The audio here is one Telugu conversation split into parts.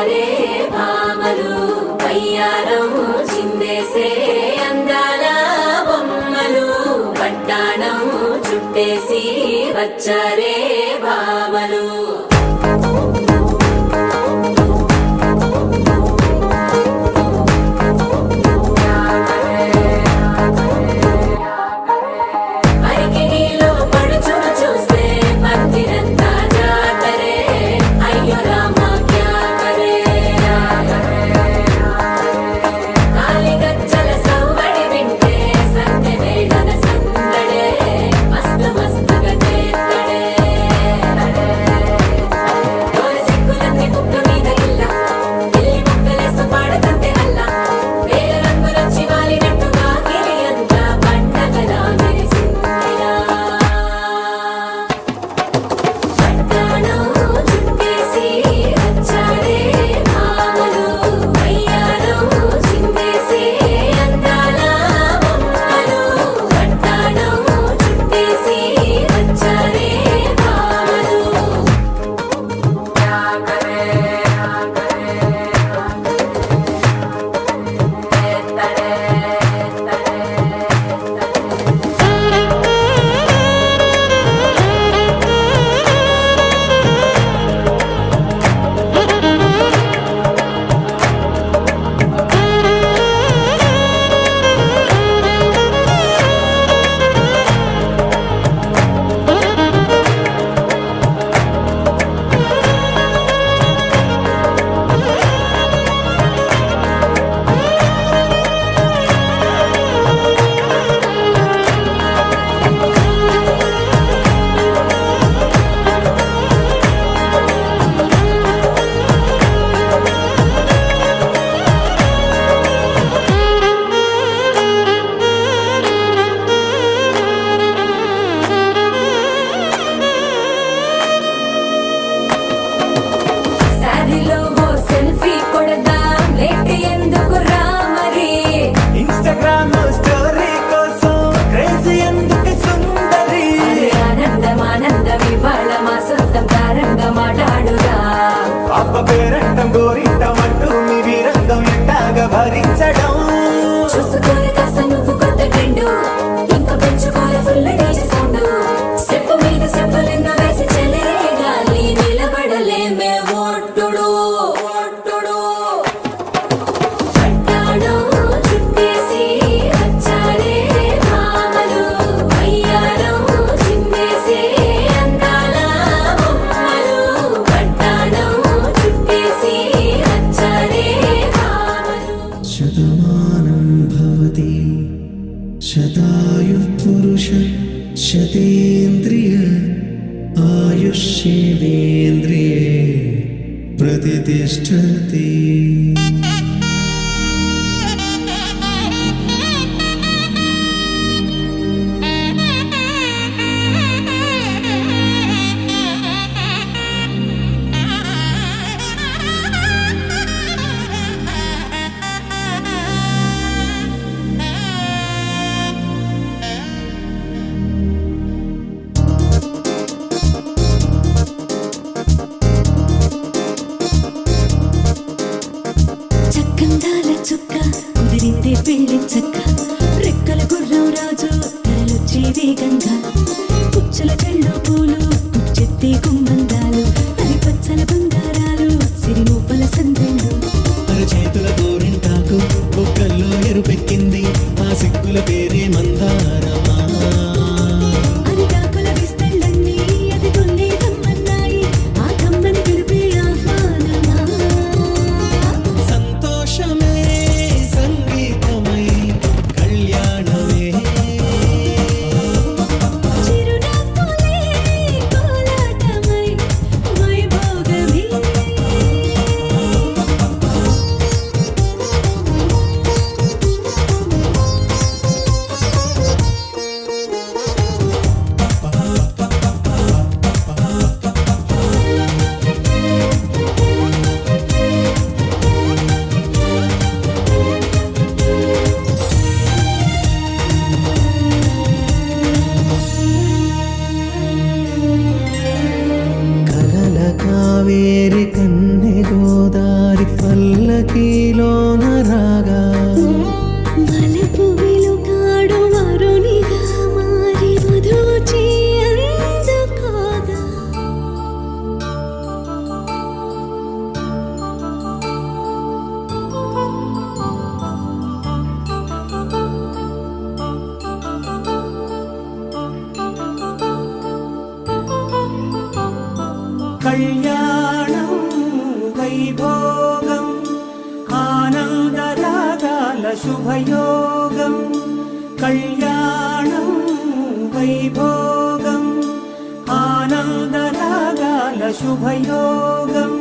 వచ్చారే భామలు వయ్యారం చిందేసే అందాల బొమ్మలు పట్టాణం చుట్టేసి వచ్చారే భామలు పేరంటం గోరింటమంటూ మీ వీరంగం ఎట్టాగా భరించడం చూసుకోరు కాస్త నువ్వు కొత్త ట్రెండు ఇంకా పెంచుకోలే ఫుల్ డీజే సౌండ్ స్టెప్ మీద స్టెప్పులెన్నో వేసి చెలే గాలి నిలబడలేమే ఒట్టుడు ఒట్టుడు పట్టాణం చుట్టేసి వచ్చారే భామలు వయ్యారం చిందేసే అందాల బొమ్మలు పట్టాణం చుట్టేసి వచ్చారే భామలు శతమానం భవతి శతాయు పురుష శతేంద్రియ ఆయుష్యేంద్రియే ప్రతిష్టతి చక్కందాల చుక్క కుదిరిందే పెళ్లి చక్క రెక్కల గుర్రం రాజు తరలొచ్చే వేగంగా పుచ్చల కళ్ళు పూలు పుచ్చెత్తే గుమ్మందాలు అది పచ్చల బంగారాలు సిరి మువ్వల సందెళ్ళు చేతుల గోరింటాకు బొక్కల్లో ఎరుపెక్కింది ఆ సిగ్గుల పేరే మందారమా అది కాకుల విస్తళ్ళన్నీ అది తొల్లి తమ్మన్నాయి ఆ తమ్మని పిలిపే ఆహ్వానమా సంతోషమే సంగీతమై కళ్యాణమే చిరునవ్వులే కోలాటమై వైభోగమే శుభయోగం కళ్యాణం వైభోగం ఆనందరాగాల శుభయోగం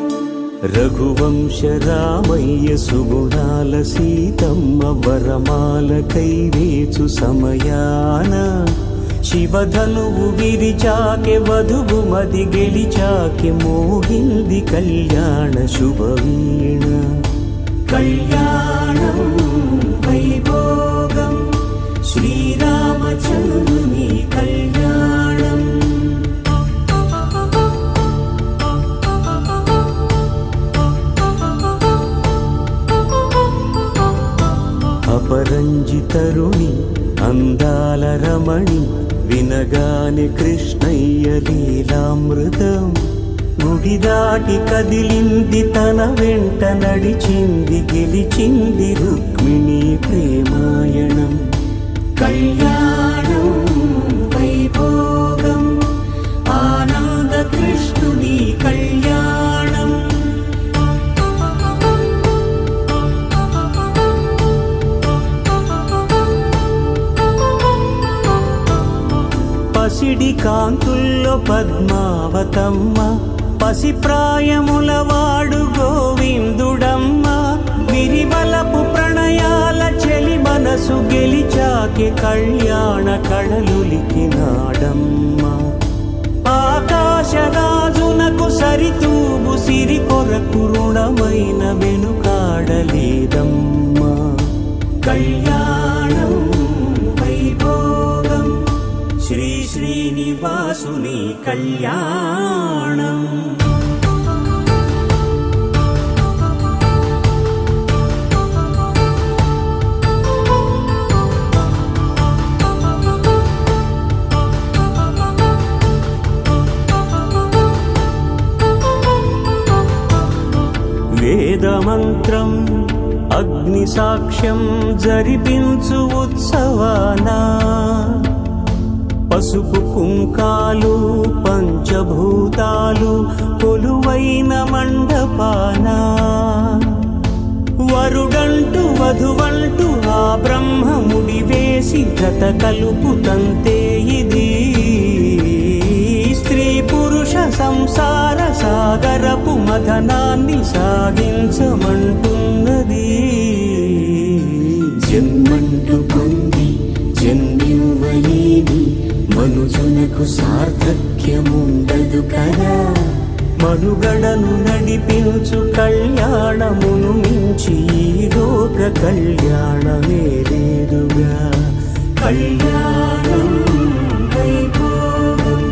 రఘువంశ రామయ్య సుగుణాల సీతమ్మ వరమాల కైవేచు సమయాన శివధనువు విరిచాకె వధువు మది గెలిచాకె మోగింది కళ్యాణ శుభవీణ కళ్యాణం వైభోగం శ్రీరామచంద్రుని కళ్యాణం అపరంజి తరుణి అందాల రమణి వినగానే కృష్ణయ్య లీలామృతం గుడి దాటి కదిలింది తన వెంట నడిచింది గెలిచింది రుక్మిణి ప్రేమాయణం కళ్యాణం వైభోగం ఆనంద కృష్ణుని కళ్యాణం పసిడి కాంతుల్లో పద్మావతమ్మ పసిప్రాయముల వాడు గోవిందుడమ్మ విరివలపు ప్రణయాల చెలి మనసు గెలిచాకే కళ్యాణ కళలులికినాడమ్మ ఆకాశరాజునకు సరితూగు సిరి కొరకు రుణమైన వెనుకాడలేదమ్మా కళ్యాణం వైభోగం శ్రీ శ్రీనివాసుని కళ్యాణం వేదమంత్రం అగ్ని సాక్ష్యం జరిపించు ఉత్సవానా పసుపు కుంకాలు పంచభూతాలు కొలువైన మండపాన వరుడంటూ వధువంటూ ఆ బ్రహ్మముడి వేసి జత కలుపుతంతే ఇది స్త్రీ పురుష సంసార సాగరపు మథనాన్ని సాగించమంటున్నది జన్మంటూ పొంది జన్మివ్వలేని మనుజునకు సార్థక్యముండదు కదా మనుగడను నడిపించు కళ్యాణమును మించి ఈ లోక కళ్యాణమే లేదుగా కళ్యాణం వైభోగం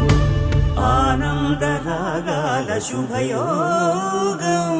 ఆనందరాగాల శుభయోగం